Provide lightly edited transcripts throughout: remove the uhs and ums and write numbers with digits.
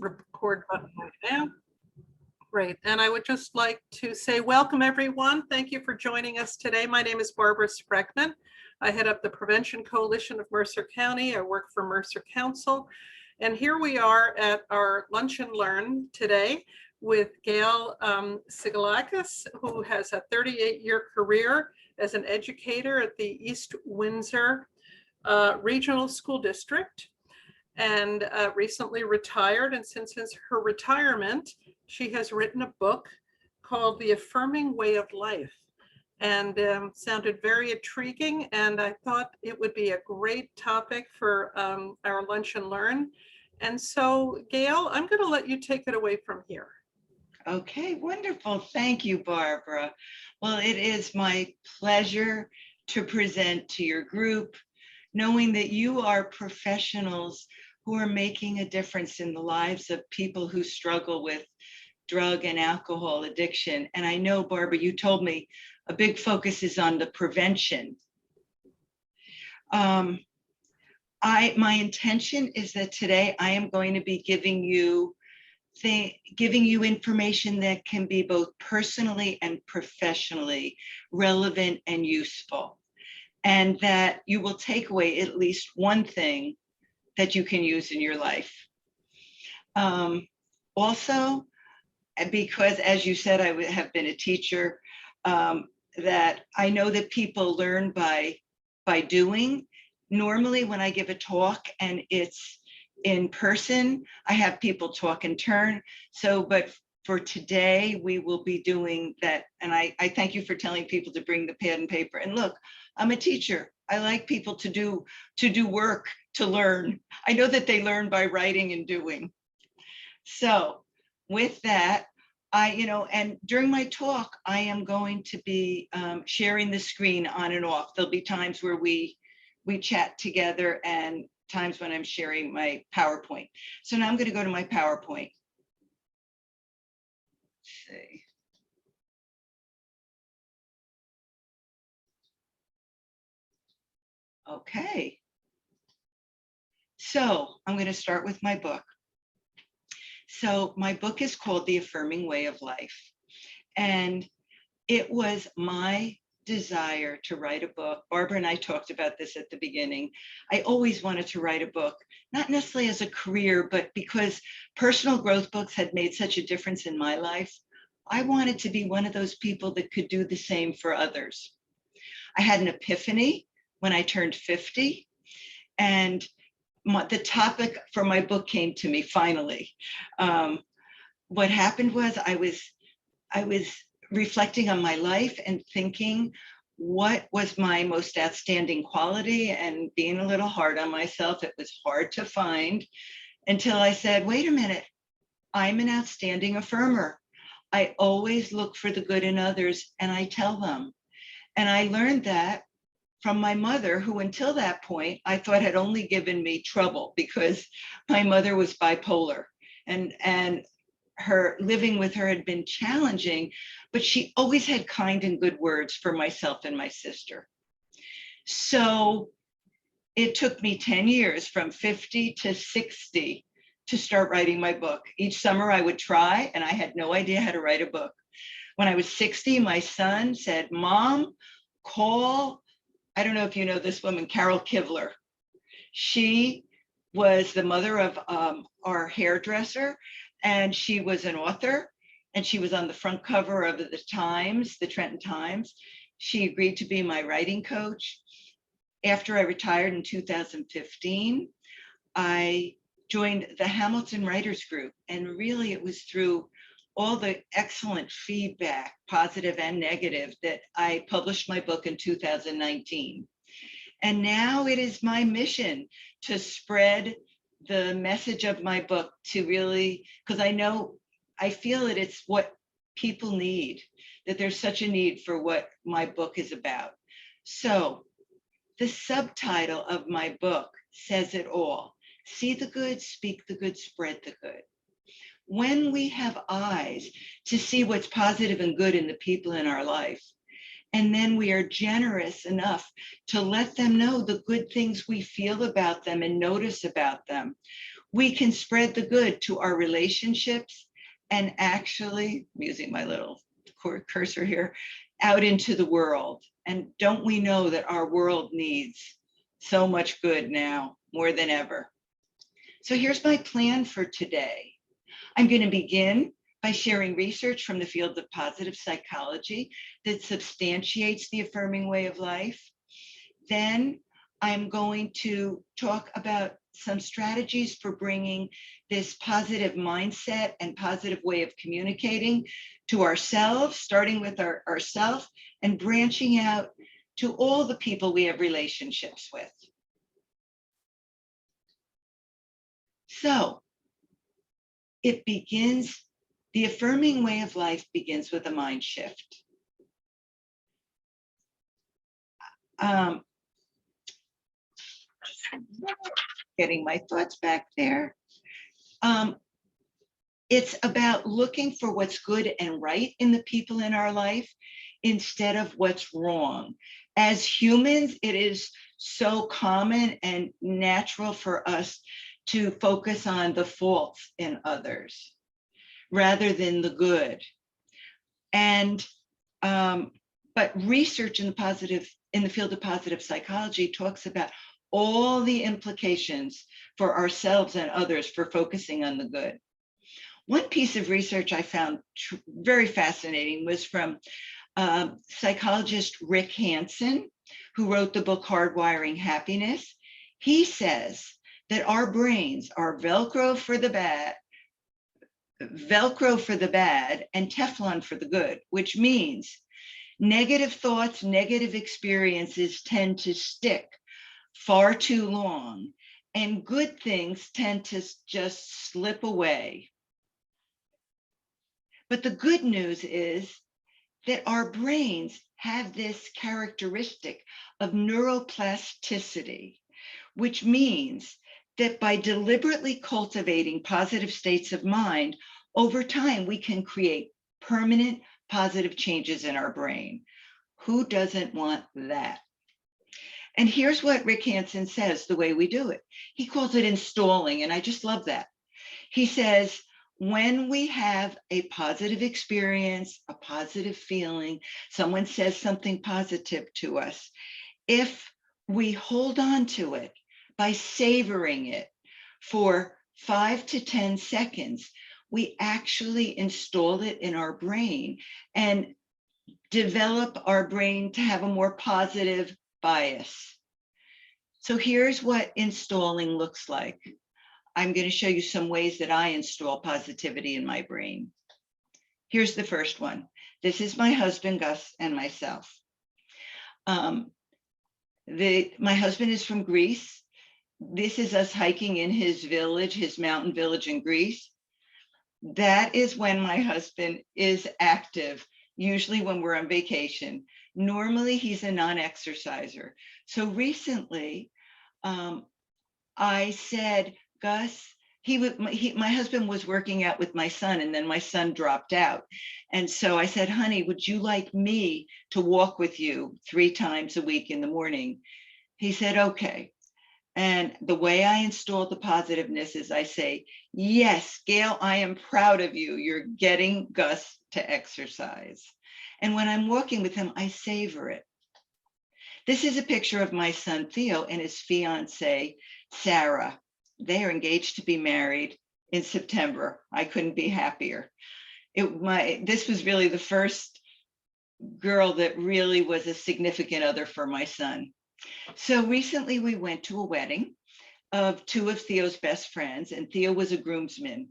record button right now. Great. And I would just like to say welcome, everyone. Thank you for joining us today. My name is Barbara Spreckman. I head up the Prevention Coalition of Mercer County. I work for Mercer Council. And here we are at our Lunch and Learn today with Gail Sigalakis, who has a 38-year career as an educator at the East Windsor Regional School District, and recently retired. And since her retirement, she has written a book called The Affirming Way of Life, and sounded very intriguing. And I thought it would be a great topic for our Lunch and Learn. And so, Gail, I'm going to let you take it away from here. Okay, wonderful. Thank you, Barbara. Well, it is my pleasure to present to your group, knowing that you are professionals who are making a difference in the lives of people who struggle with drug and alcohol addiction. And I know, Barbara, you told me a big focus is on the prevention. My intention is that today I am going to be giving you information that can be both personally and professionally relevant and useful, and that you will take away at least one thing that you can use in your life. Also, because as you said, I have been a teacher, that I know that people learn by doing. Normally when I give a talk and it's in person, I have people talk in turn. But for today, we will be doing that. And I thank you for telling people to bring the pad and paper. And look, I'm a teacher. I like people to do work, to learn. I know that they learn by writing and doing. So with that, and during my talk, I am going to be sharing the screen on and off. There'll be times where we chat together and times when I'm sharing my PowerPoint. So now I'm going to go to my PowerPoint. Let's see. Okay. So I'm going to start with my book. So my book is called The Affirming Way of Life. And it was my desire to write a book. Barbara and I talked about this at the beginning. I always wanted to write a book, not necessarily as a career, but because personal growth books had made such a difference in my life. I wanted to be one of those people that could do the same for others. I had an epiphany when I turned 50, and the topic for my book came to me finally. What happened was I was reflecting on my life and thinking what was my most outstanding quality, and being a little hard on myself. It was hard to find until I said, wait a minute, I'm an outstanding affirmer. I always look for the good in others and I tell them. And I learned that from my mother, who until that point I thought had only given me trouble because my mother was bipolar, and her living with her had been challenging, but she always had kind and good words for myself and my sister. So it took me 10 years, from 50 to 60, to start writing my book. Each summer I would try, and I had no idea how to write a book. When I was 60, my son said, Mom, call, I don't know if you know this woman, Carol Kivler. She was the mother of our hairdresser, and she was an author, and she was on the front cover of the Times, the Trenton Times. She agreed to be my writing coach. After I retired in 2015, I joined the Hamilton Writers Group, and really it was through all the excellent feedback, positive and negative, that I published my book in 2019. And now it is my mission to spread the message of my book, to really, because I feel that it's what people need, that there's such a need for what my book is about. So the subtitle of my book says it all. See the good, speak the good, spread the good. When we have eyes to see what's positive and good in the people in our life, and then we are generous enough to let them know the good things we feel about them and notice about them, we can spread the good to our relationships and actually, I'm using my little cursor here, out into the world. And don't we know that our world needs so much good now more than ever? So here's my plan for today. I'm going to begin by sharing research from the field of positive psychology that substantiates the affirming way of life. Then I'm going to talk about some strategies for bringing this positive mindset and positive way of communicating to ourselves, starting with ourselves and branching out to all the people we have relationships with. So it begins, the affirming way of life begins with a mind shift. Getting my thoughts back there. It's about looking for what's good and right in the people in our life instead of what's wrong. As humans, it is so common and natural for us to focus on the faults in others rather than the good. And but research in the field of positive psychology talks about all the implications for ourselves and others for focusing on the good. One piece of research I found very fascinating was from psychologist Rick Hanson, who wrote the book Hardwiring Happiness. He says that our brains are Velcro for the bad and Teflon for the good, which means negative thoughts, negative experiences tend to stick far too long, and good things tend to just slip away. But the good news is that our brains have this characteristic of neuroplasticity, which means that by deliberately cultivating positive states of mind, over time, we can create permanent positive changes in our brain. Who doesn't want that? And here's what Rick Hanson says, the way we do it. He calls it installing, and I just love that. He says, when we have a positive experience, a positive feeling, someone says something positive to us, if we hold on to it by savoring it for 5 to 10 seconds, we actually install it in our brain and develop our brain to have a more positive bias. So here's what installing looks like. I'm going to show you some ways that I install positivity in my brain. Here's the first one. This is my husband, Gus, and myself. My husband is from Greece. This is us hiking in his village, his mountain village in Greece. That is when my husband is active, usually when we're on vacation. Normally, he's a non-exerciser. So recently, I said, Gus, my husband was working out with my son, and then my son dropped out. And so I said, honey, would you like me to walk with you 3 times a week in the morning? He said, okay. And the way I install the positiveness is I say, yes, Gail, I am proud of you. You're getting Gus to exercise. And when I'm walking with him, I savor it. This is a picture of my son, Theo, and his fiance, Sarah. They are engaged to be married in September. I couldn't be happier. This was really the first girl that really was a significant other for my son. So recently we went to a wedding of 2 of Theo's best friends, and Theo was a groomsman.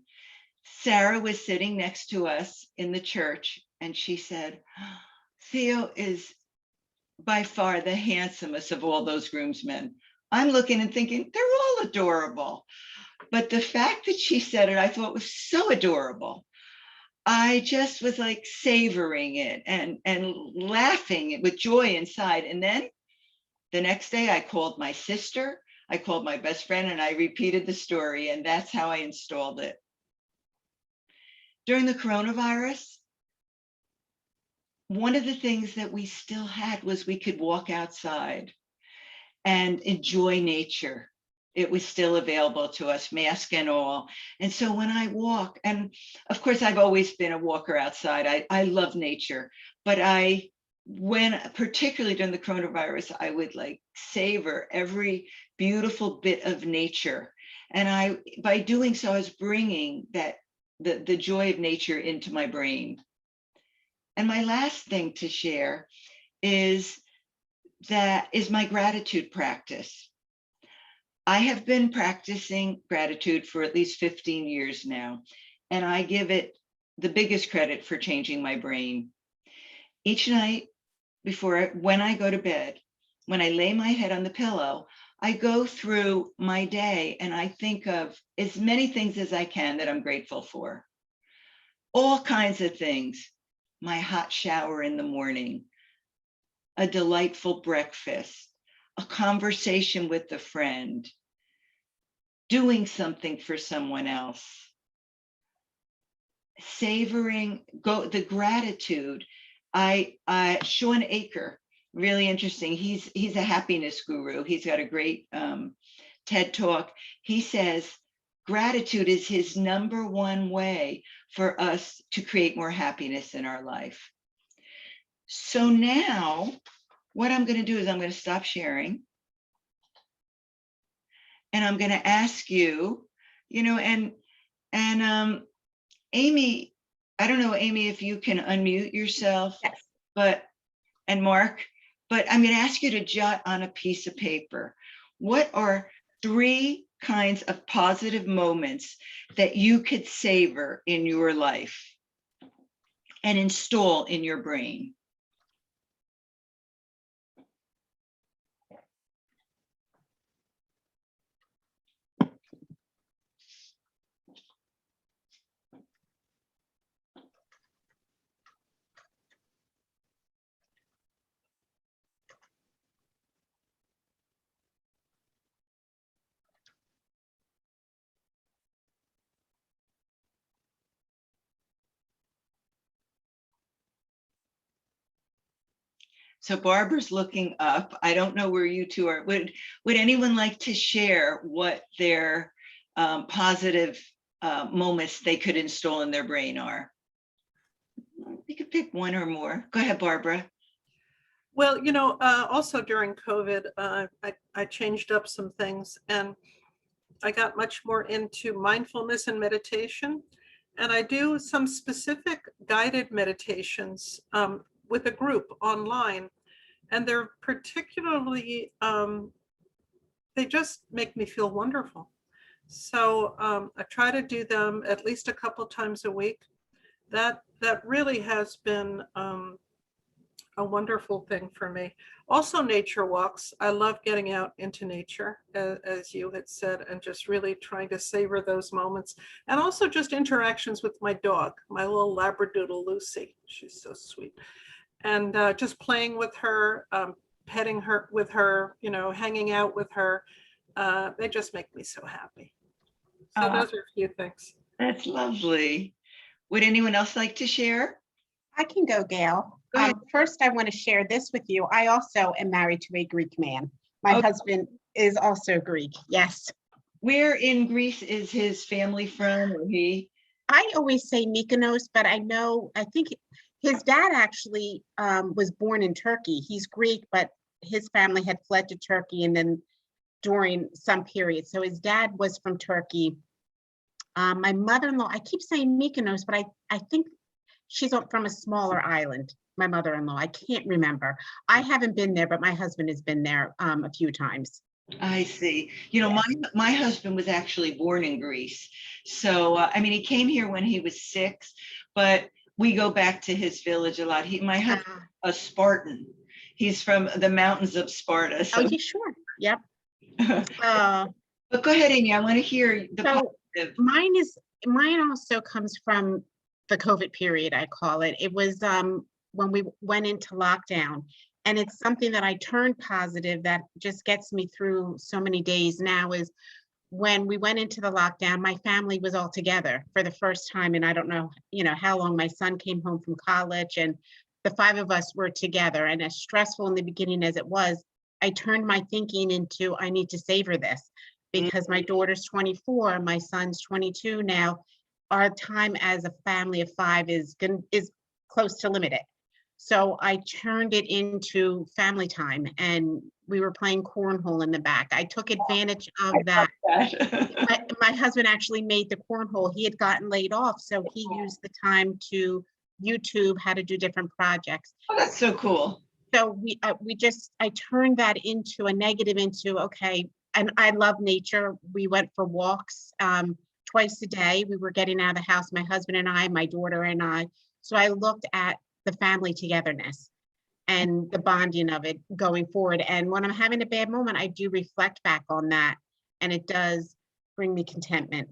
Sarah was sitting next to us in the church, and she said, Theo is by far the handsomest of all those groomsmen. I'm looking and thinking, they're all adorable. But the fact that she said it, I thought was so adorable. I just was like savoring it and laughing with joy inside. And then the next day I called my sister, I called my best friend, and I repeated the story. And that's how I installed it. During the coronavirus, one of the things that we still had was we could walk outside and enjoy nature. it was still available to us, mask and all. And so when I walk, and of course, I've always been a walker outside. I love nature, but when particularly during the coronavirus, I would like savor every beautiful bit of nature. And by doing so, I was bringing the joy of nature into my brain. And my last thing to share is my gratitude practice. I have been practicing gratitude for at least 15 years now, and I give it the biggest credit for changing my brain. Each night when I go to bed, when I lay my head on the pillow, I go through my day and I think of as many things as I can that I'm grateful for. All kinds of things. My hot shower in the morning, a delightful breakfast, a conversation with a friend, doing something for someone else, savoring the gratitude. Sean Aker, really interesting. He's a happiness guru. He's got a great TED Talk. He says gratitude is his number one way for us to create more happiness in our life. So now what I'm going to do is I'm going to stop sharing. And I'm going to ask you, and Amy, I don't know, Amy, if you can unmute yourself. Yes. And Mark, but I'm going to ask you to jot on a piece of paper. What are 3 kinds of positive moments that you could savor in your life and install in your brain? So Barbara's looking up. I don't know where you two are. Would anyone like to share what their positive moments they could install in their brain are? You could pick 1 or more. Go ahead, Barbara. Well, also during COVID, I changed up some things and I got much more into mindfulness and meditation. And I do some specific guided meditations with a group online. And they're particularly, they just make me feel wonderful. So I try to do them at least a couple times a week. That really has been a wonderful thing for me. Also nature walks. I love getting out into nature, as you had said, and just really trying to savor those moments. And also just interactions with my dog, my little Labradoodle Lucy. She's so sweet. And just playing with her, petting her with her, hanging out with her. They just make me so happy. So those are a few things. That's lovely. Would anyone else like to share? I can go, Gail. Go ahead. First, I want to share this with you. I also am married to a Greek man. My husband is also Greek. Yes. Where in Greece is his family from, or he? I always say Mykonos, but I think his dad actually was born in Turkey. He's Greek, but his family had fled to Turkey and then during some period. So his dad was from Turkey. My mother-in-law, I keep saying Mykonos, but I think she's from a smaller island, my mother-in-law. I can't remember. I haven't been there, but my husband has been there a few times. I see. My husband was actually born in Greece. So, he came here when he was 6, but we go back to his village a lot. My husband, a Spartan. He's from the mountains of Sparta. So. Oh, yeah, sure. Yep. But go ahead, Amy. I want to hear the positive. Mine also comes from the COVID period, I call it. It was when we went into lockdown. And it's something that I turned positive that just gets me through so many days now is when we went into the lockdown, my family was all together for the first time. And I don't know, how long. My son came home from college and the 5 of us were together. And as stressful in the beginning as it was, I turned my thinking into, I need to savor this. because my daughter's 24, my son's 22 now. Our time as a family of 5 is close to limited. So I turned it into family time, and we were playing cornhole in the back. I took advantage of that. My husband actually made the cornhole. He had gotten laid off, so he used the time to YouTube how to do different projects. Oh, that's so cool. So I turned that into a negative into, okay, and I love nature. We went for walks twice a day. We were getting out of the house, my husband and I, my daughter and I. So I looked at the family togetherness and the bonding of it going forward. And when I'm having a bad moment, I do reflect back on that, and it does bring me contentment.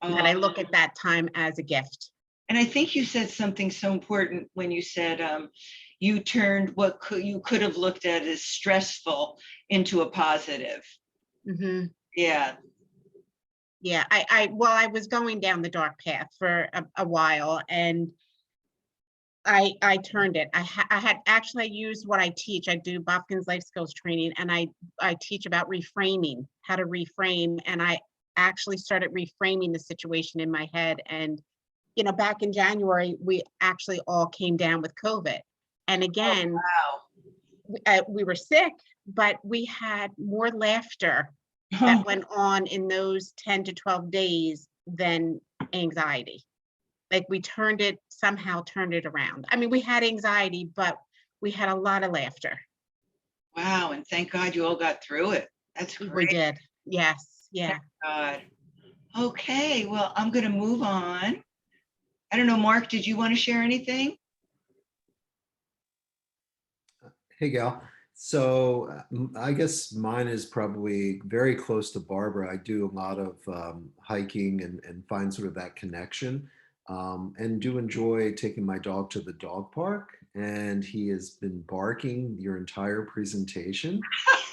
That I look at that time as a gift. And I think you said something so important when you said you turned what you could have looked at as stressful into a positive. Mm-hmm. Yeah. Yeah, I was going down the dark path for a while, and I turned it. I used what I teach. I do Bobkin's life skills training, and I teach about reframing, how to reframe. And I actually started reframing the situation in my head. And, back in January, we actually all came down with COVID. And again, we were sick, but we had more laughter that went on in those 10 to 12 days than anxiety. Like we somehow turned it around. I mean, we had anxiety, but we had a lot of laughter. Wow. And thank God you all got through it. That's great. We did. Yes. Yeah. Thank God. Okay. Well, I'm going to move on. I don't know, Mark, did you want to share anything? Hey, Gal. So I guess mine is probably very close to Barbara. I do a lot of hiking and find sort of that connection. And do enjoy taking my dog to the dog park, and he has been barking your entire presentation.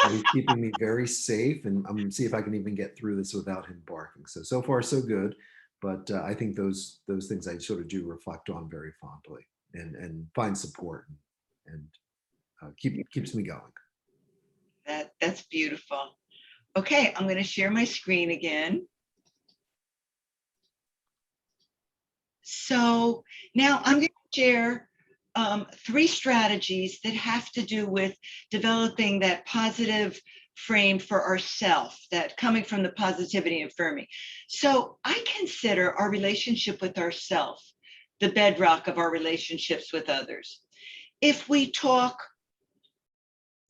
He's keeping me very safe, and I'm gonna see if I can even get through this without him barking. So far so good, but I think those things I sort of do reflect on very fondly, and find support, and keeps me going. That's beautiful. Okay, I'm going to share my screen again. So now I'm going to share 3 strategies that have to do with developing that positive frame for ourself, that coming from the positivity affirming. So I consider our relationship with ourself the bedrock of our relationships with others. If we talk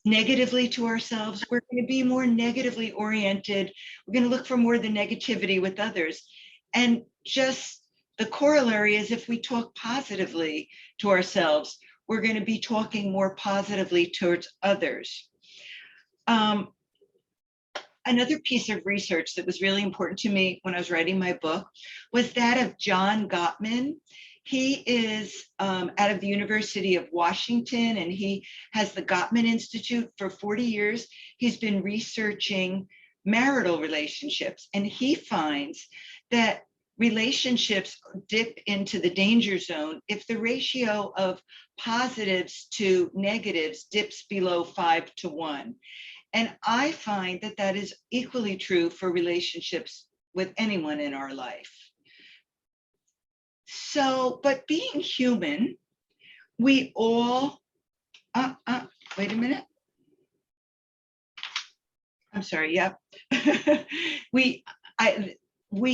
negatively to ourselves, we're going to be more negatively oriented. We're going to look for more of the negativity with others. And just the corollary is if we talk positively to ourselves, we're going to be talking more positively towards others. Another piece of research that was really important to me when I was writing my book was that of John Gottman. He is out of the University of Washington, and he has the Gottman Institute for 40 years. He's been researching marital relationships, and he finds that relationships dip into the danger zone if the ratio of positives to negatives dips below 5-to-1. And I find that that is equally true for relationships with anyone in our life. So, but being human, we all, wait a minute. I'm sorry, yep. we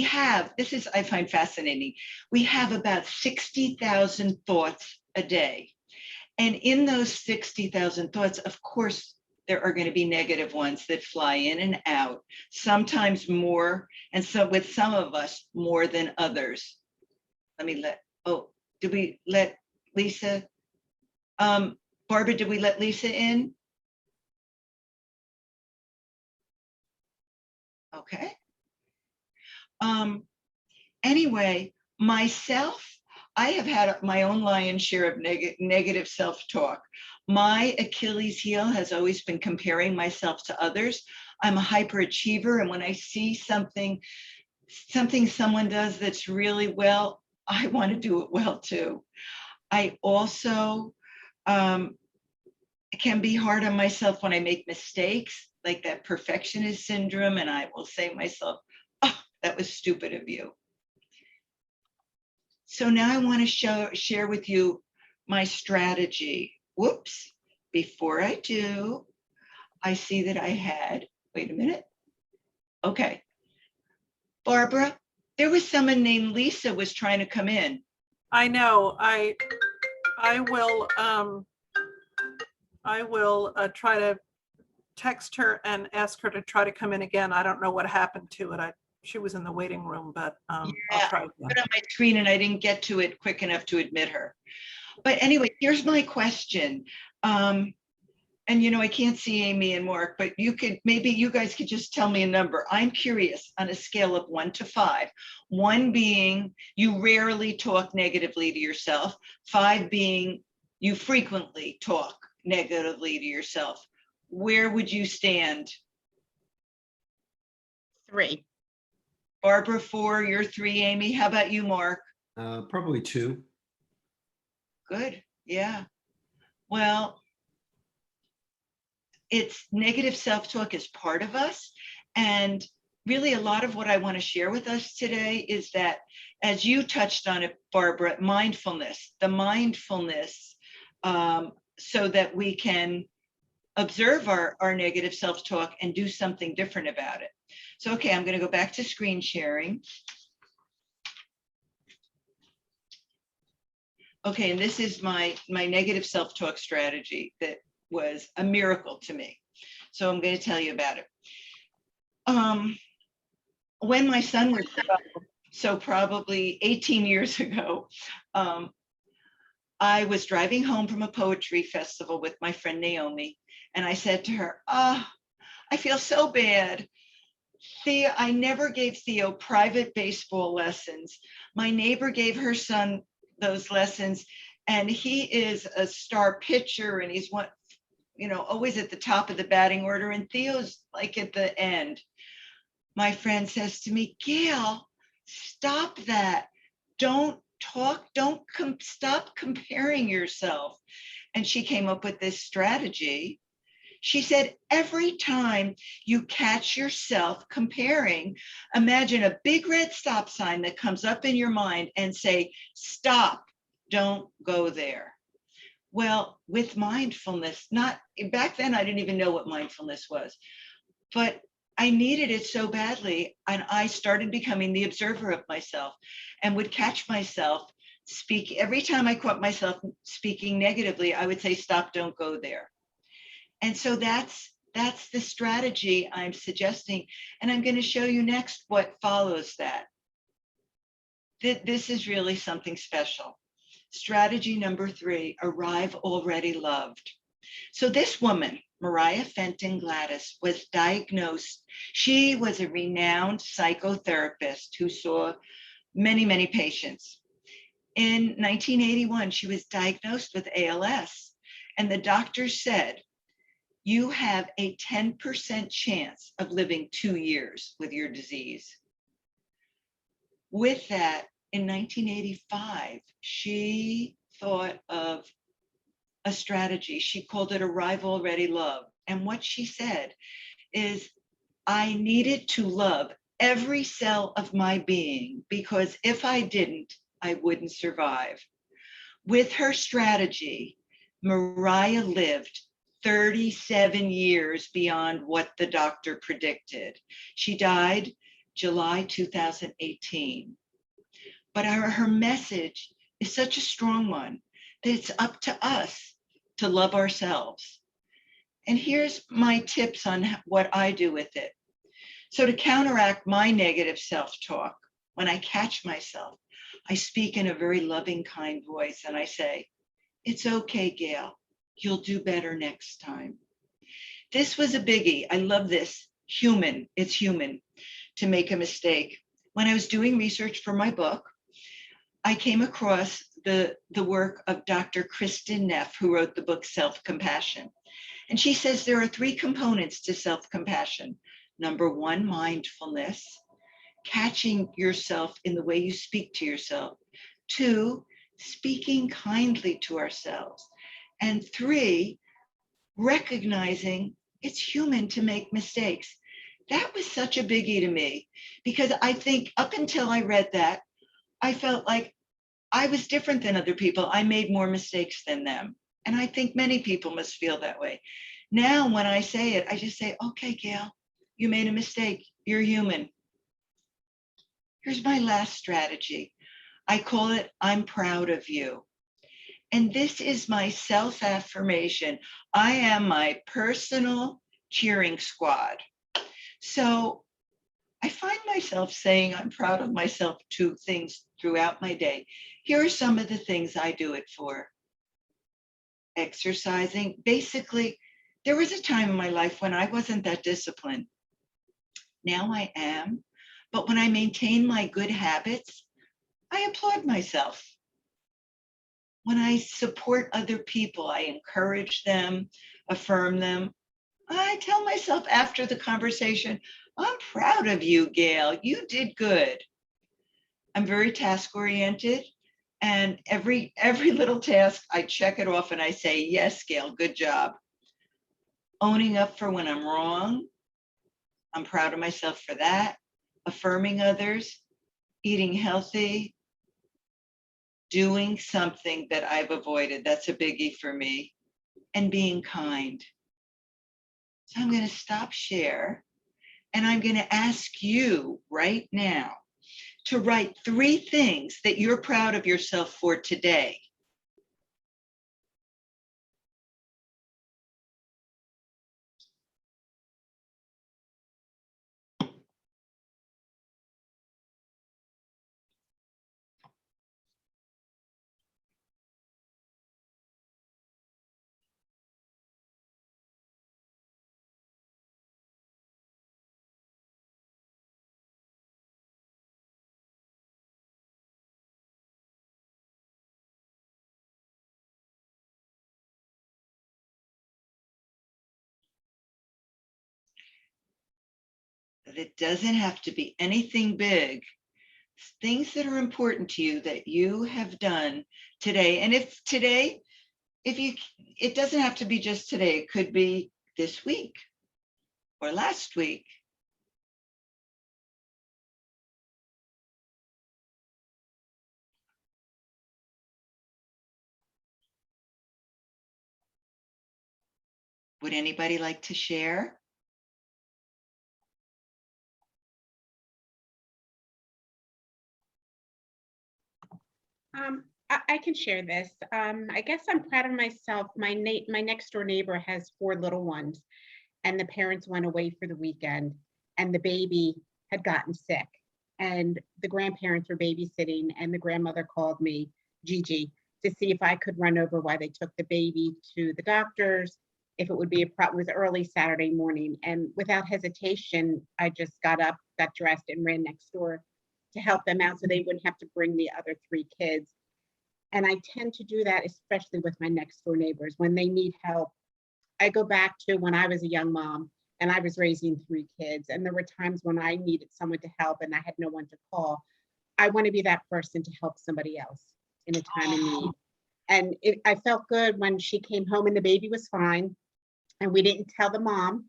have, this is, I find fascinating. We have about 60,000 thoughts a day. And in those 60,000 thoughts, of course, there are going to be negative ones that fly in and out, sometimes more, and so with some of us more than others. Did we let Lisa? Barbara, did we let Lisa in? Okay. Anyway, myself, I have had my own lion's share of negative self-talk. My Achilles heel has always been comparing myself to others. I'm a hyperachiever, and when I see something someone does that's really well, I want to do it well too. I also can be hard on myself when I make mistakes, like that perfectionist syndrome. And I will say to myself, oh, that was stupid of you. So now I want to share with you my strategy. Whoops. Before I do, I see that I had, wait a minute. Okay. Barbara, there was someone named Lisa was trying to come in. I know. I will try to text her and ask her to try to come in again. I don't know what happened to it. She was in the waiting room, but I'll try again. Put it on my screen and I didn't get to it quick enough to admit her. But anyway, here's my question. And I can't see Amy and Mark, but maybe you guys could just tell me a number. I'm curious on a scale of 1 to 5. 1 being you rarely talk negatively to yourself. 5 being you frequently talk negatively to yourself. Where would you stand? 3. Barbara, 4, you're 3, Amy. How about you, Mark? Probably 2. Good, yeah. Well, it's negative self-talk is part of us. And really a lot of what I want to share with us today is that, as you touched on it, Barbara, mindfulness, the mindfulness, so that we can observe our negative self-talk and do something different about it. So, okay, I'm going to go back to screen sharing. Okay, and this is my negative self-talk strategy that was a miracle to me. So I'm going to tell you about it. When my son was 12, so probably 18 years ago, I was driving home from a poetry festival with my friend Naomi, and I said to her, I feel so bad. Thea, I never gave Theo private baseball lessons. My neighbor gave her son those lessons, and he is a star pitcher, and he's always at the top of the batting order, and Theo's like at the end. My friend says to me, Gail, stop that. Don't talk, stop comparing yourself. And she came up with this strategy. She said, every time you catch yourself comparing, imagine a big red stop sign that comes up in your mind and say, stop, don't go there. Well, with mindfulness, back then, I didn't even know what mindfulness was, but I needed it so badly. And I started becoming the observer of myself and would catch myself every time I caught myself speaking negatively, I would say, stop, don't go there. And so that's the strategy I'm suggesting. And I'm going to show you next what follows that. This is really something special. Strategy number 3, arrive already loved. So this woman, Mariah Fenton Gladys, was diagnosed. She was a renowned psychotherapist who saw many, many patients. In 1981, she was diagnosed with ALS, and the doctor said, you have a 10% chance of living 2 years with your disease. With that, in 1985, she thought of a strategy. She called it Arrive Already Love. And what she said is, I needed to love every cell of my being, because if I didn't, I wouldn't survive. With her strategy, Mariah lived 37 years beyond what the doctor predicted. She died July 2018. But her message is such a strong one that it's up to us to love ourselves. And here's my tips on what I do with it. So to counteract my negative self-talk, when I catch myself, I speak in a very loving, kind voice, and I say, it's okay, Gail. You'll do better next time. This was a biggie. I love this. It's human to make a mistake. When I was doing research for my book, I came across the work of Dr. Kristin Neff, who wrote the book Self-Compassion. And she says there are 3 components to self-compassion. Number 1, mindfulness, catching yourself in the way you speak to yourself. 2, speaking kindly to ourselves. And 3, recognizing it's human to make mistakes. That was such a biggie to me, because I think up until I read that, I felt like I was different than other people. I made more mistakes than them. And I think many people must feel that way. Now, when I say it, I just say, okay, Gail, you made a mistake. You're human. Here's my last strategy. I call it, I'm proud of you. And this is my self-affirmation. I am my personal cheering squad. So I find myself saying I'm proud of myself to things throughout my day. Here are some of the things I do it for. Exercising. Basically, there was a time in my life when I wasn't that disciplined. Now I am. But when I maintain my good habits, I applaud myself. When I support other people, I encourage them, affirm them. I tell myself after the conversation, I'm proud of you, Gail. You did good. I'm very task oriented, and every little task, I check it off and I say, yes, Gail, good job. Owning up for when I'm wrong. I'm proud of myself for that. Affirming others, eating healthy, doing something that I've avoided. That's a biggie for me. And being kind. So I'm going to stop share, and I'm going to ask you right now to write 3 things that you're proud of yourself for today. It doesn't have to be anything big. Things that are important to you that you have done today. And if today, it doesn't have to be just today. It could be this week or last week. Would anybody like to share? I can share this. I guess I'm proud of myself. My next door neighbor has 4 little ones, and the parents went away for the weekend, and the baby had gotten sick, and the grandparents were babysitting, and the grandmother called me, Gigi, to see if I could run over while they took the baby to the doctors, if it would be it was early Saturday morning. And without hesitation, I just got up, got dressed, and ran next door to help them out so they wouldn't have to bring the other 3 kids. And I tend to do that, especially with my next door neighbors. When they need help, I go back to when I was a young mom and I was raising 3 kids. And there were times when I needed someone to help and I had no one to call. I want to be that person to help somebody else in a time of need. And I felt good when she came home and the baby was fine. And we didn't tell the mom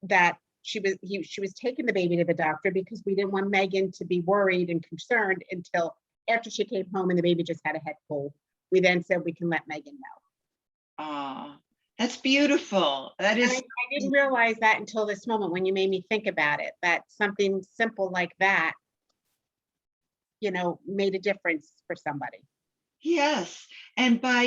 that she was taking the baby to the doctor, because we didn't want Megan to be worried and concerned until after she came home and the baby just had a head cold. We then said we can let Megan know. Oh, that's beautiful. That And is. I didn't realize that until this moment when you made me think about it, that something simple like that, made a difference for somebody. Yes. And by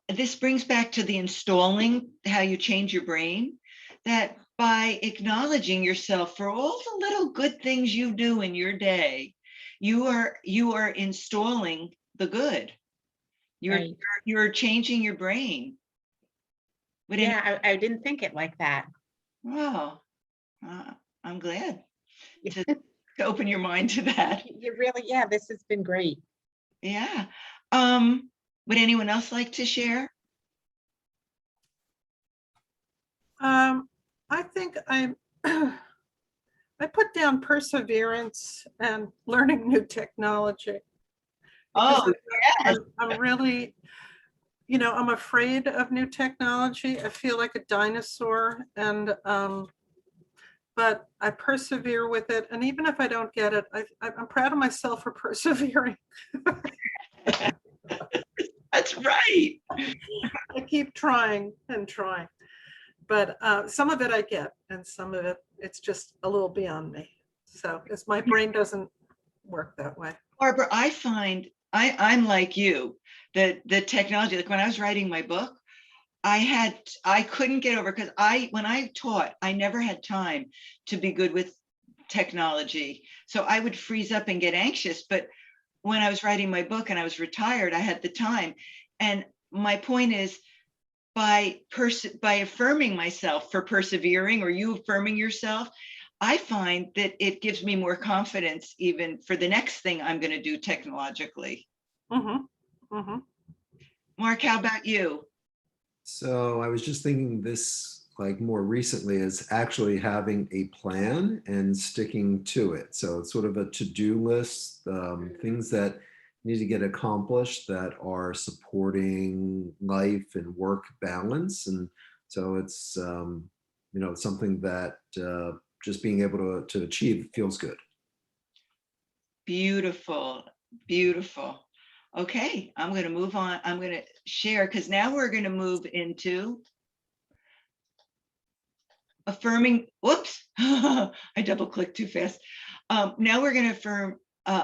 this brings back to the installing, how you change your brain, that by acknowledging yourself for all the little good things you do in your day, you are installing the good. You're changing your brain. I didn't think it like that. Wow. I'm glad to open your mind to that. You really, this has been great. Yeah. Would anyone else like to share? I think I put down perseverance and learning new technology. Oh, I'm really, I'm afraid of new technology. I feel like a dinosaur, and but I persevere with it. And even if I don't get it, I'm proud of myself for persevering. That's right. I keep trying and trying, but some of it I get, and some of it's just a little beyond me. So it's my brain doesn't work that way. Barbara, I find I'm like you, that the technology, like when I was writing my book, I couldn't get over, because when I taught, I never had time to be good with technology. So I would freeze up and get anxious. But when I was writing my book and I was retired, I had the time. And my point is, by affirming myself for persevering, or you affirming yourself, I find that it gives me more confidence even for the next thing I'm going to do technologically. Mm-hmm. Mm-hmm. Mark, how about you? So I was just thinking this, like more recently, is actually having a plan and sticking to it. So it's sort of a to-do list, things that need to get accomplished that are supporting life and work balance. And so it's, it's something that just being able to achieve feels good. Beautiful, beautiful. Okay, I'm going to move on. I'm going to share, because now we're going to move into affirming. Whoops, I double clicked too fast. Now we're going to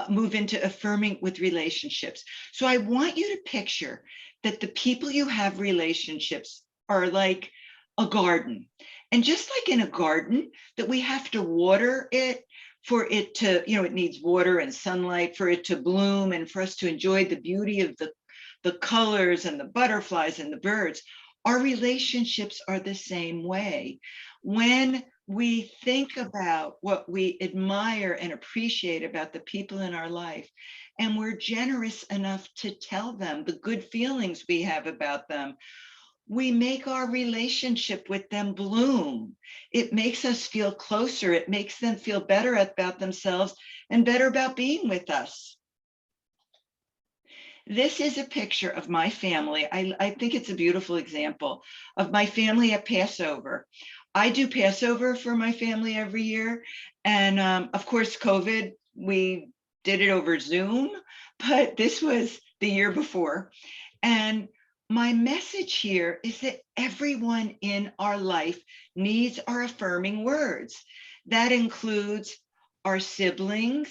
move into affirming with relationships. So I want you to picture that the people you have relationships are like a garden. And just like in a garden, that we have to water it for it to, it needs water and sunlight for it to bloom, and for us to enjoy the beauty of the colors and the butterflies and the birds. Our relationships are the same way. When we think about what we admire and appreciate about the people in our life, and we're generous enough to tell them the good feelings we have about them, we make our relationship with them bloom. It makes us feel closer. It makes them feel better about themselves and better about being with us. This is a picture of my family. I think it's a beautiful example of my family at Passover. I do Passover for my family every year. And of course, COVID, we did it over Zoom, but this was the year before. And my message here is that everyone in our life needs our affirming words. That includes our siblings,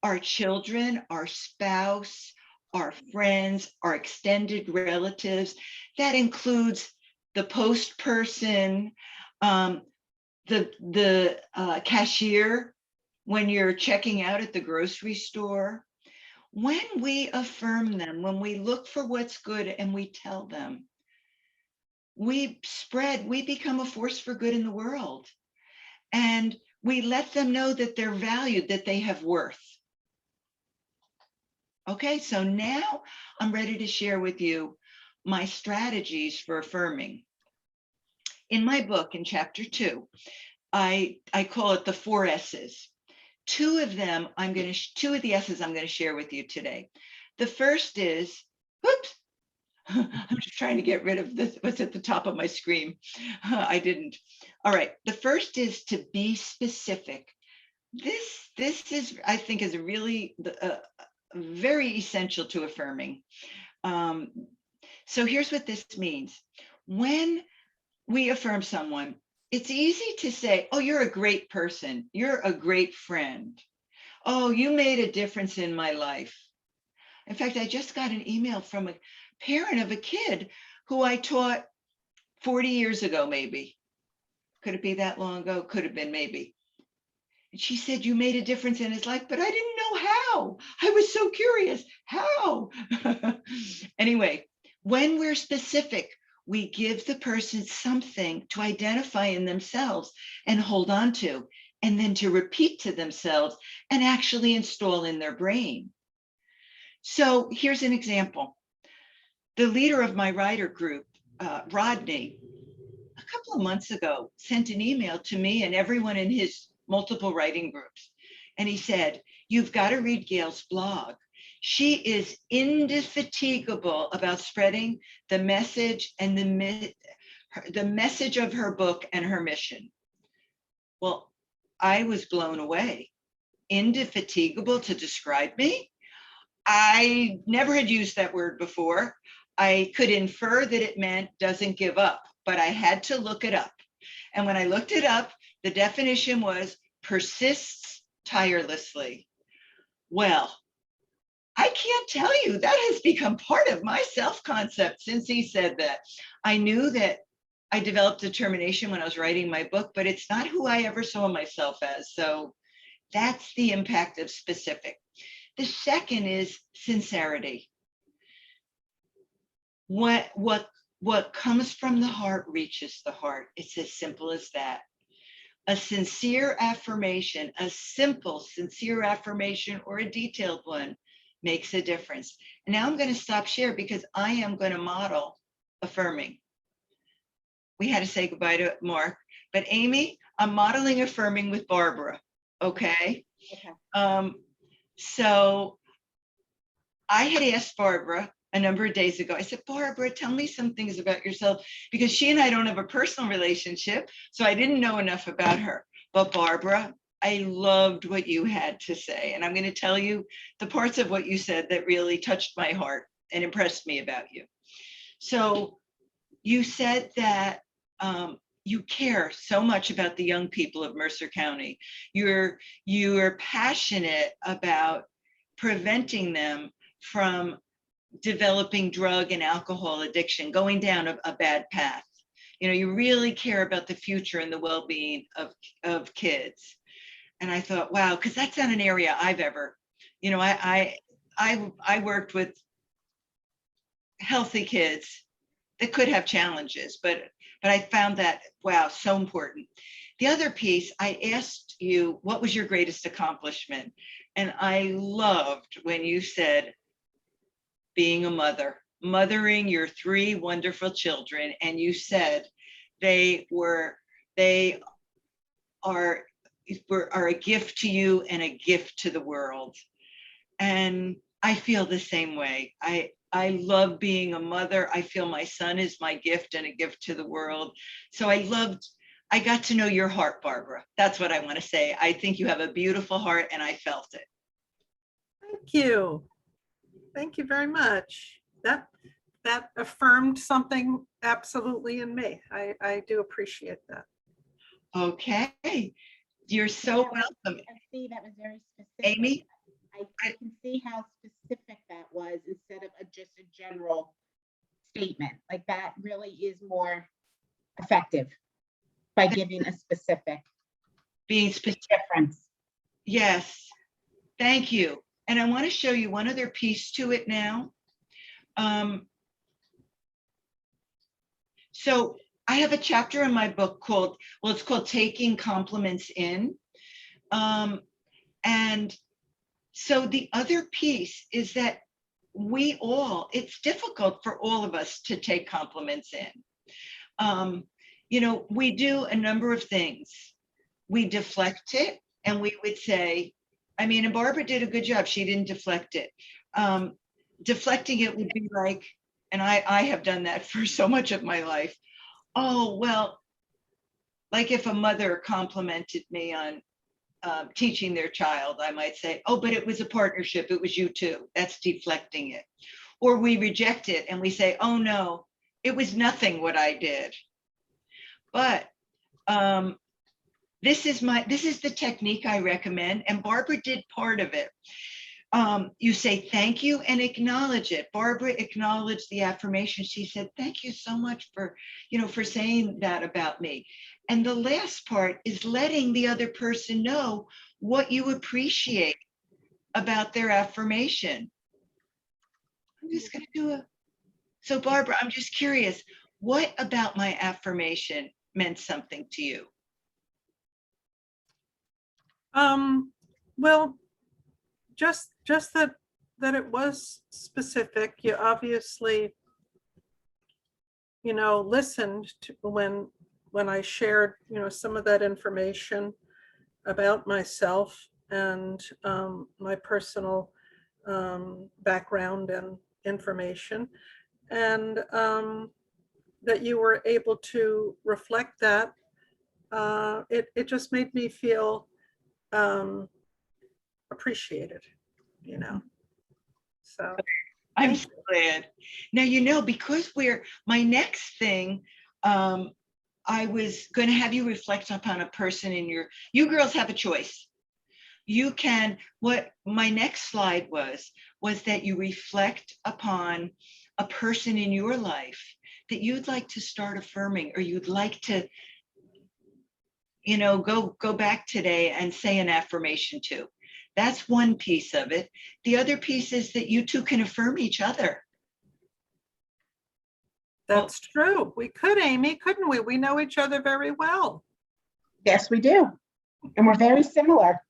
our children, our spouse, our friends, our extended relatives. That includes the post person, the cashier when you're checking out at the grocery store. When we affirm them, when we look for what's good and we tell them, we become a force for good in the world. And we let them know that they're valued, that they have worth. Okay, so now I'm ready to share with you my strategies for affirming. In my book, in chapter 2, I call it the 4 S's. Two of the S's I'm going to share with you today. The first is, whoops, I'm just trying to get rid of this, what's at the top of my screen. I didn't. All right. The first is to be specific. This is, I think, is really very essential to affirming. So here's what this means. When we affirm someone, it's easy to say, oh, you're a great person. You're a great friend. Oh, you made a difference in my life. In fact, I just got an email from a parent of a kid who I taught 40 years ago, maybe. Could it be that long ago? Could have been, maybe. And she said, you made a difference in his life, but I didn't know how. I was so curious. How? Anyway, when we're specific, we give the person something to identify in themselves and hold on to, and then to repeat to themselves and actually install in their brain. So here's an example. The leader of my writer group, Rodney, a couple of months ago sent an email to me and everyone in his multiple writing groups. And he said, you've got to read Gail's blog. She is indefatigable about spreading the message and the message of her book and her mission. Well, I was blown away. Indefatigable to describe me? I never had used that word before. I could infer that it meant doesn't give up, but I had to look it up. And when I looked it up, the definition was persists tirelessly. Well, I can't tell you, that has become part of my self-concept since he said that. I knew that I developed determination when I was writing my book, but it's not who I ever saw myself as. So that's the impact of specific. The second is sincerity. What comes from the heart reaches the heart. It's as simple as that. A sincere affirmation, a simple, sincere affirmation, or a detailed one makes a difference. And now I'm going to stop share because I am going to model affirming. We had to say goodbye to Mark, but Amy, I'm modeling affirming with Barbara. Okay. Okay. So I had asked Barbara a number of days ago, I said, Barbara, tell me some things about yourself, because she and I don't have a personal relationship, so I didn't know enough about her. But Barbara, I loved what you had to say. And I'm going to tell you the parts of what you said that really touched my heart and impressed me about you. So you said that you care so much about the young people of Mercer County. You're passionate about preventing them from developing drug and alcohol addiction, going down a bad path. You know, you really care about the future and the well-being of kids. And I thought, wow, because that's not an area I've ever, you know, I worked with healthy kids that could have challenges, but I found that, wow, so important. The other piece, I asked you, what was your greatest accomplishment? And I loved when you said, being a mother, mothering your 3 wonderful children. And you said they are a gift to you and a gift to the world. And I feel the same way. I love being a mother. I feel my son is my gift and a gift to the world. So I got to know your heart, Barbara. That's what I want to say. I think you have a beautiful heart and I felt it. Thank you. Thank you very much. That affirmed something absolutely in me. I do appreciate that. Okay. You're so welcome. And see, that was very specific. Amy? I can see how specific that was instead of just a general statement. Like that really is more effective by giving a specific. Being specific. Difference. Yes. Thank you. And I want to show you one other piece to it now. So I have a chapter in my book called, well, it's called Taking Compliments In. And so the other piece is that it's difficult for all of us to take compliments in. You know, we do a number of things. We deflect it and we would say, I mean, and Barbara did a good job. She didn't deflect it. Deflecting it would be like, and I have done that for so much of my life. Oh, well, like if a mother complimented me on teaching their child, I might say, oh, but it was a partnership. It was you too. That's deflecting it. Or we reject it and we say, oh no, it was nothing what I did. But this is the technique I recommend. And Barbara did part of it. You say thank you and acknowledge it. Barbara acknowledged the affirmation. She said, thank you so much for saying that about me. And the last part is letting the other person know what you appreciate about their affirmation. I'm just going to do so Barbara, I'm just curious, what about my affirmation meant something to you? Well, just that it was specific. You obviously, listened to when I shared, some of that information about myself and my personal background and information, and that you were able to reflect that. It just made me feel appreciated, you know. So I'm so glad. Now, because my next thing, I was going to have you reflect upon a person in you girls have a choice. You can, what my next slide was that you reflect upon a person in your life that you'd like to start affirming, or you'd like to, go back today and say an affirmation to. That's one piece of it. The other piece is that you two can affirm each other. that's true. We could, Amy, couldn't we? We know each other very well. Yes, we do. And we're very similar.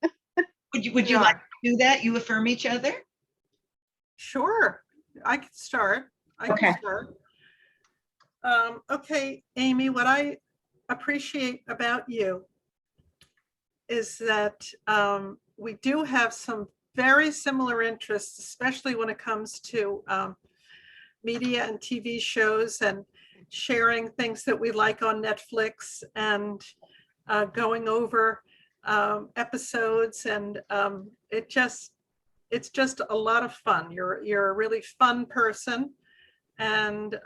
Would you Yeah. like to do that? You affirm each other? Sure, I can start. Okay. Okay, Amy, what I appreciate about you is that we do have some very similar interests, especially when it comes to media and TV shows and sharing things that we like on Netflix and going over episodes, and it's just a lot of fun. You're a really fun person, and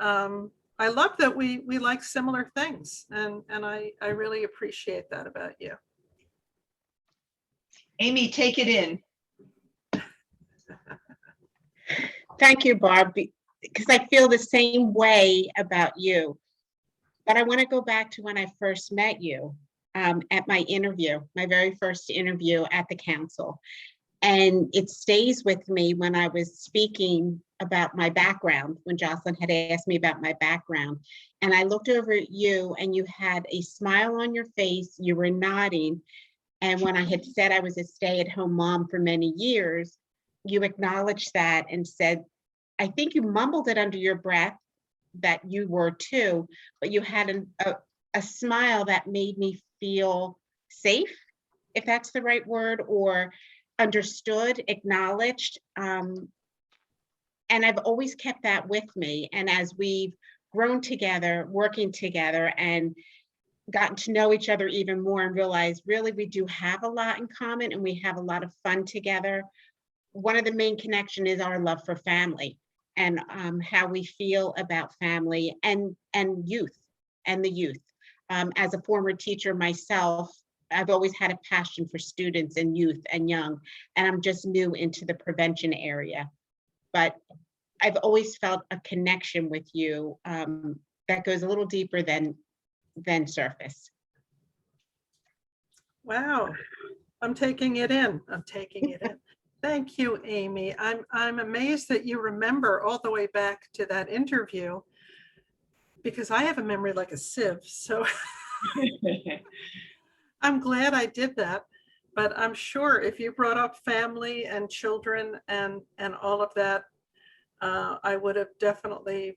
I love that we like similar things, and I really appreciate that about you. Amy, take it in. Thank you, Barb, because I feel the same way about you. But I want to go back to when I first met you at my very first interview at the council. And it stays with me when I was speaking about my background, when Jocelyn had asked me about my background. And I looked over at you and you had a smile on your face, you were nodding. And when I had said I was a stay-at-home mom for many years, you acknowledged that and said, I think you mumbled it under your breath that you were too, but you had a smile that made me feel safe, if that's the right word, or understood, acknowledged. And I've always kept that with me. And as we've grown together, working together, and gotten to know each other even more and realized really we do have a lot in common and we have a lot of fun together. One of the main connection is our love for family and how we feel about family and youth and the youth. As a former teacher myself, I've always had a passion for students and youth and young, and I'm just new into the prevention area. But I've always felt a connection with you that goes a little deeper than surface. Wow, I'm taking it in. Thank you, Amy. I'm amazed that you remember all the way back to that interview, because I have a memory like a sieve. So I'm glad I did that. But I'm sure if you brought up family and children and all of that, I would have definitely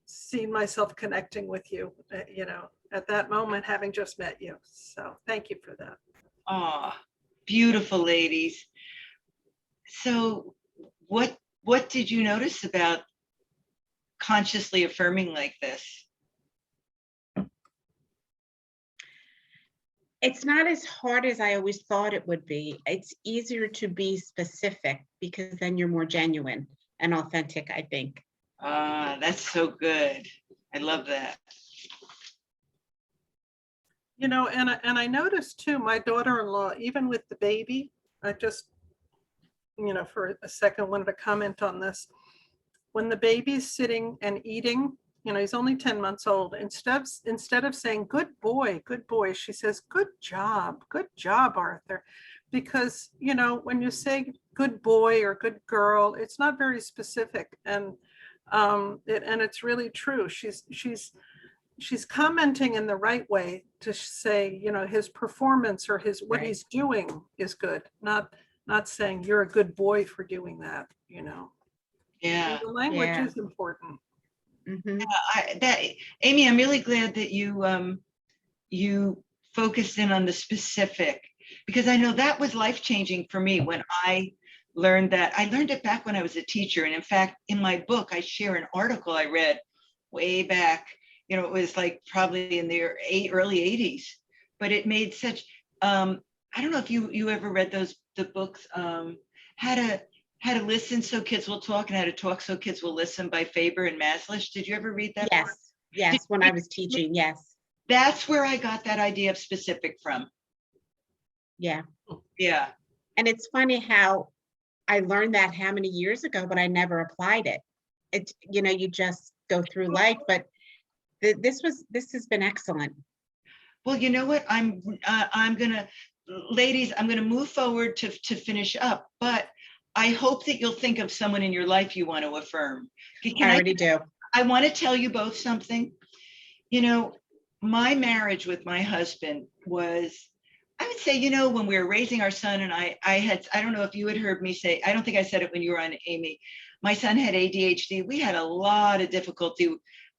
seen myself connecting with you, at that moment, having just met you. So thank you for that. Oh, beautiful ladies. So what did you notice about consciously affirming like this? It's not as hard as I always thought it would be. It's easier to be specific because then you're more genuine and authentic, I think. That's so good. I love that. And I noticed too, my daughter-in-law, even with the baby, I just, for a second wanted to comment on this. When the baby's sitting and eating, he's only 10 months old, instead of saying, good boy, she says, good job, Arthur. Because, when you say good boy or good girl, it's not very specific. And it's really true. She's commenting in the right way to say, his performance or what he's doing is good, not saying you're a good boy for doing that, Yeah. The language is important. Mm-hmm. Amy, I'm really glad that you focused in on the specific, because I know that was life-changing for me when I learned that. I learned it back when I was a teacher. And in fact, in my book, I share an article I read way back. It was like probably in the early 80s, but it made such, I don't know if you ever read the books, How to Listen So Kids Will Talk and How to Talk So Kids Will Listen by Faber and Maslish. Did you ever read that? Yes, yes, when I was teaching, yes. That's where I got that idea of specific from. Yeah. Yeah. And it's funny how I learned that how many years ago, but I never applied it. You just go through life, but this has been excellent. Well, you know what? Ladies, I'm gonna move forward to finish up, but I hope that you'll think of someone in your life you want to affirm. I already do. I want to tell you both something. My marriage with my husband was, I would say, when we were raising our son, and I don't know if you had heard me say, I don't think I said it when you were on, Amy. My son had ADHD. We had a lot of difficulty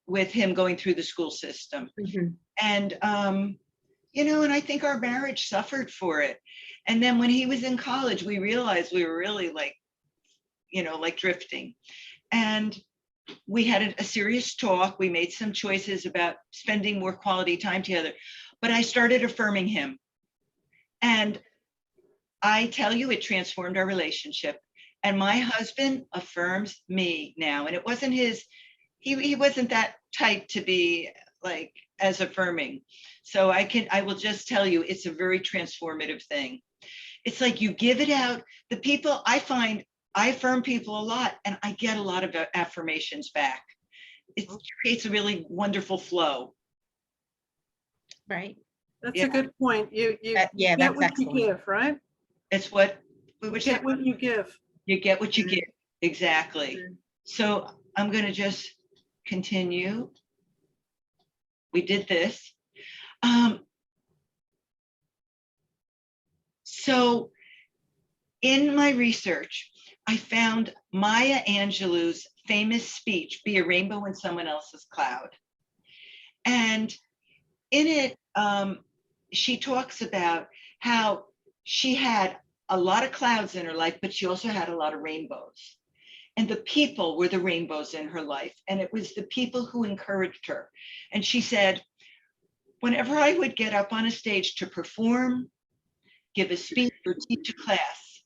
with him going through the school system. Mhm. And, and I think our marriage suffered for it. And then when he was in college, we realized we were really like drifting. And we had a serious talk. We made some choices about spending more quality time together, but I started affirming him. And I tell you, it transformed our relationship. And my husband affirms me now. And it wasn't he wasn't that type to be like as affirming. So I will just tell you, it's a very transformative thing. It's like you give it out. The people I find, I affirm people a lot and I get a lot of affirmations back. It creates a really wonderful flow. Right. That's a good point. You Yeah, get that's what excellent. you give, right? It's what we You were get what you give. You get what you give. Exactly. Mhm. So I'm going to just continue. We did this. So in my research, I found Maya Angelou's famous speech, "Be a rainbow in someone else's cloud." And in it, she talks about how she had a lot of clouds in her life, but she also had a lot of rainbows. And the people were the rainbows in her life. And it was the people who encouraged her. And she said, whenever I would get up on a stage to perform, give a speech, or teach a class,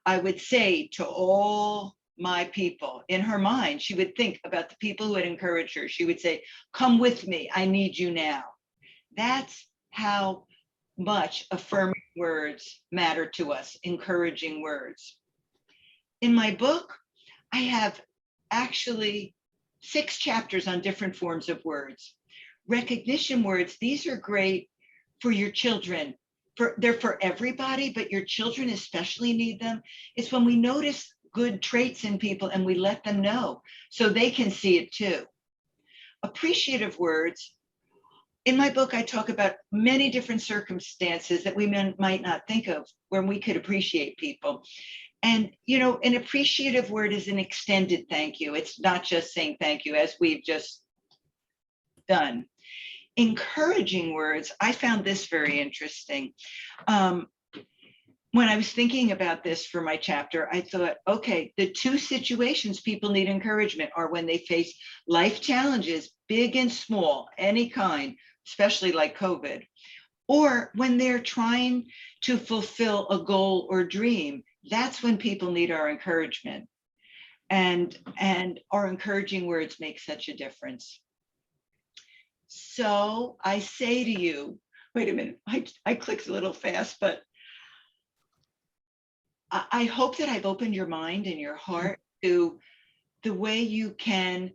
I would say to all my people, in her mind, she would think about the people who had encouraged her. She would say, come with me, I need you now. That's how much affirming words matter to us, encouraging words. In my book, I have actually 6 chapters on different forms of words. Recognition words, these are great for your children. They're for everybody, but your children especially need them. It's when we notice good traits in people and we let them know so they can see it too. Appreciative words. In my book, I talk about many different circumstances that we might not think of when we could appreciate people. And, an appreciative word is an extended thank you. It's not just saying thank you, as we've just done. Encouraging words, I found this very interesting. When I was thinking about this for my chapter, I thought, okay, the 2 situations people need encouragement are when they face life challenges, big and small, any kind, especially like COVID, or when they're trying to fulfill a goal or dream. That's when people need our encouragement. And our encouraging words make such a difference. So I say to you, wait a minute, I clicked a little fast, but I hope that I've opened your mind and your heart to the way you can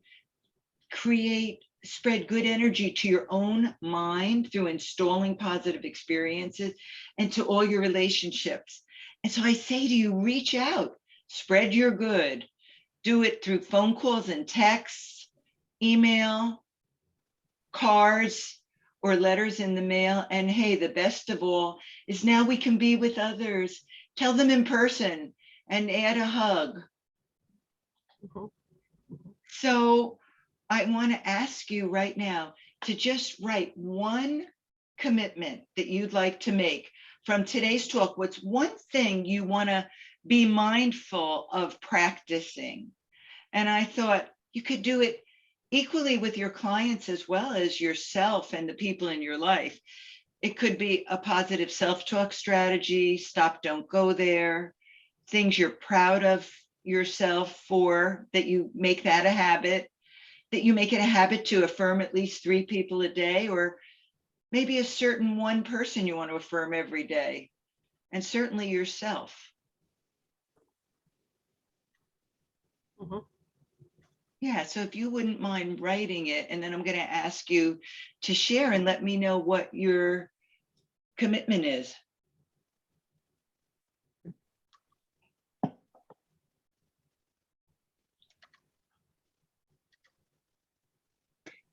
spread good energy to your own mind through installing positive experiences and to all your relationships. And so I say to you, reach out, spread your good, do it through phone calls and texts, email, cards, or letters in the mail. And hey, the best of all is now we can be with others. Tell them in person and add a hug. So I want to ask you right now to just write one commitment that you'd like to make from today's talk. What's one thing you want to be mindful of practicing. And I thought you could do it equally with your clients as well as yourself and the people in your life. It could be a positive self-talk strategy, stop, don't go there, things you're proud of yourself for, that you make that a habit, that you make it a habit to affirm at least 3 people a day, or maybe a certain one person you want to affirm every day, and certainly yourself. Mhm. Yeah, so if you wouldn't mind writing it, and then I'm going to ask you to share and let me know what your commitment is.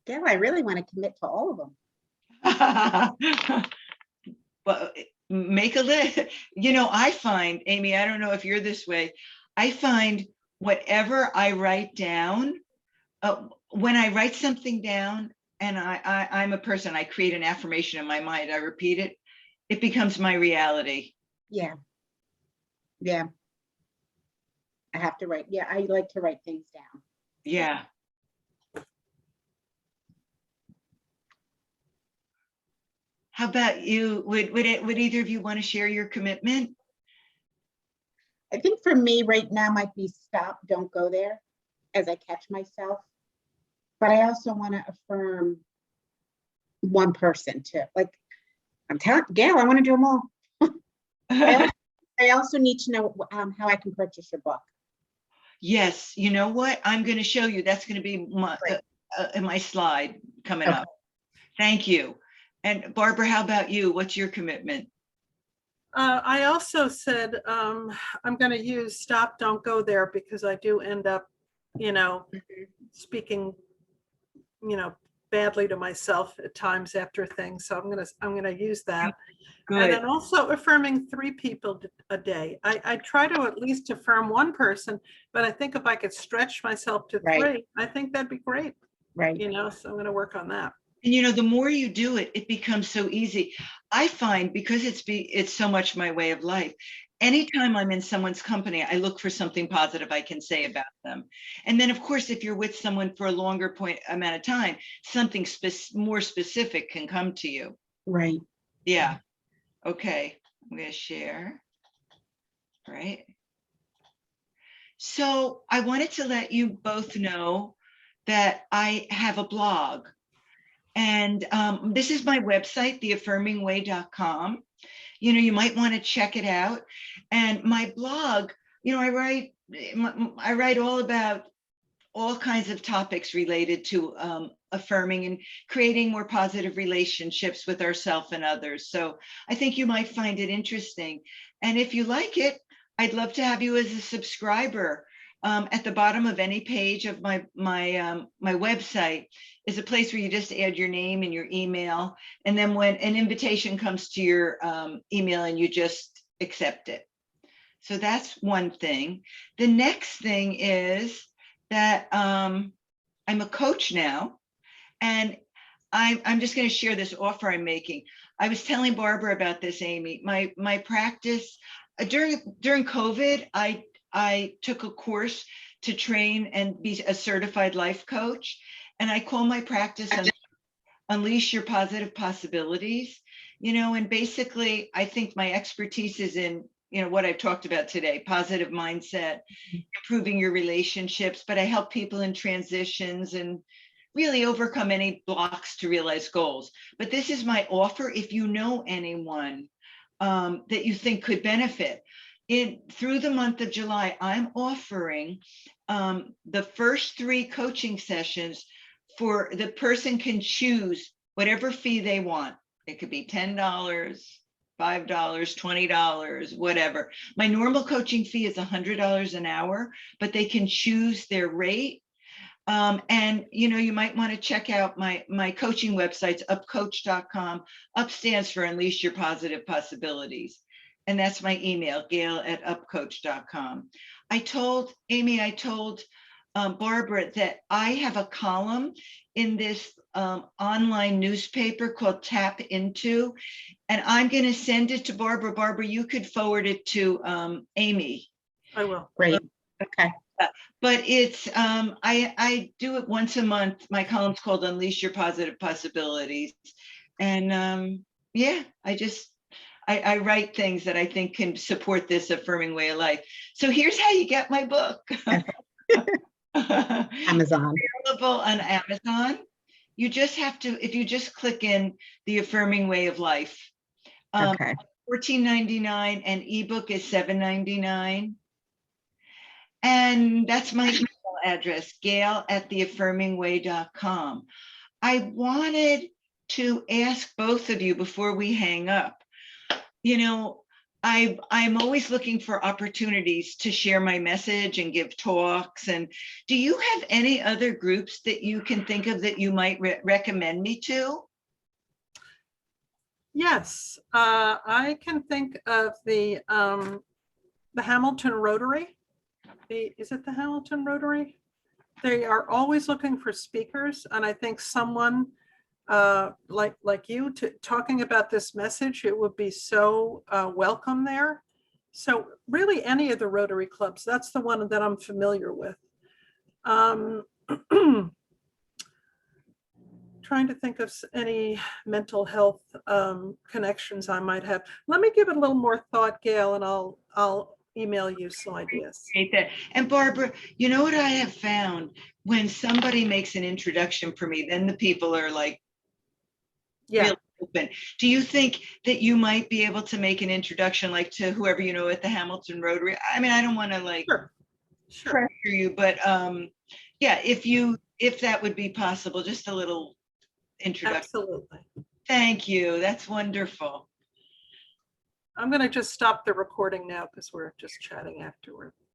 Gail, I really want to commit to all of them. Well, make a list. You know, I find, Amy, I don't know if you're this way, I find whatever I write down, when I write something down, and I'm a person, I create an affirmation in my mind, I repeat it, it becomes my reality. Yeah. Yeah. I have to write. Yeah, I like to write things down. Yeah. How about you? Would either of you want to share your commitment? I think for me right now might be stop, don't go there, as I catch myself. But I also want to affirm one person too. Like I'm telling Gail, I want to do them all. I also need to know how I can purchase your book. Yes, you know what? I'm going to show you. That's going to be my, in my slide coming up. Thank you. And Barbara, how about you? What's your commitment? I also said I'm going to use stop, don't go there, because I do end up, speaking, badly to myself at times after things. So I'm gonna use that. Good. And then also affirming 3 people a day. I try to at least affirm one person, but I think if I could stretch myself to 3, I think that'd be great. Right. So I'm going to work on that. And the more you do it, it becomes so easy. I find, because it's so much my way of life, anytime I'm in someone's company, I look for something positive I can say about them. And then, of course, if you're with someone for a longer amount of time, something more specific can come to you. Right. Yeah. Okay. I'm going to share. Right. So I wanted to let you both know that I have a blog. And this is my website, theaffirmingway.com. You might want to check it out. And my blog, I write all about all kinds of topics related to affirming and creating more positive relationships with ourselves and others. So I think you might find it interesting. And if you like it, I'd love to have you as a subscriber. At the bottom of any page of my website is a place where you just add your name and your email. And then when an invitation comes to your email, and you just accept it. So that's one thing. The next thing is that I'm a coach now, and I'm just going to share this offer I'm making. I was telling Barbara about this, Amy. My practice during COVID, I took a course to train and be a certified life coach, and I call my practice Unleash Your Positive Possibilities. And basically, I think my expertise is in what I've talked about today: positive mindset, improving your relationships, but I help people in transitions and really overcome any blocks to realize goals. But this is my offer. If you know anyone that you think could benefit, through the month of July, I'm offering the first 3 coaching sessions for the person can choose whatever fee they want. It could be $10, $5, $20, whatever. My normal coaching fee is $100 an hour, but they can choose their rate. And you might want to check out my coaching websites, upcoach.com. Up stands for Unleash Your Positive Possibilities. And that's my email, gail@upcoach.com. I told Barbara that I have a column in this online newspaper called Tap Into, and I'm going to send it to Barbara. Barbara, you could forward it to Amy I will. Great. Okay. But it's I do it once a month. My column's called Unleash Your Positive Possibilities. And yeah, I write things that I think can support this affirming way of life. So here's how you get my book. Amazon. Available on Amazon. You just have to, if you just click in the affirming way of life. Okay. $14.99 and ebook is $7.99. And that's my email address, gail@theaffirmingway.com. I wanted to ask both of you before we hang up, you know, I'm always looking for opportunities to share my message and give talks. And do you have any other groups that you can think of that you might recommend me to? Yes, I can think of the Hamilton Rotary. Is it the Hamilton Rotary? They are always looking for speakers, and I think someone like you talking about this message, it would be so welcome there. So really any of the Rotary clubs, that's the one that I'm familiar with. Trying to think of any mental health connections I might have. Let me give it a little more thought, Gail, and I'll email you some ideas. That. And Barbara, you know what I have found? When somebody makes an introduction for me, then the people are like, yeah, really open. Do you think that you might be able to make an introduction, like to whoever you know at the Hamilton Rotary? I mean, I don't want to like sure. pressure you, but yeah, if that would be possible, just a little introduction. Absolutely. Thank you. That's wonderful. I'm going to just stop the recording now because we're just chatting afterward.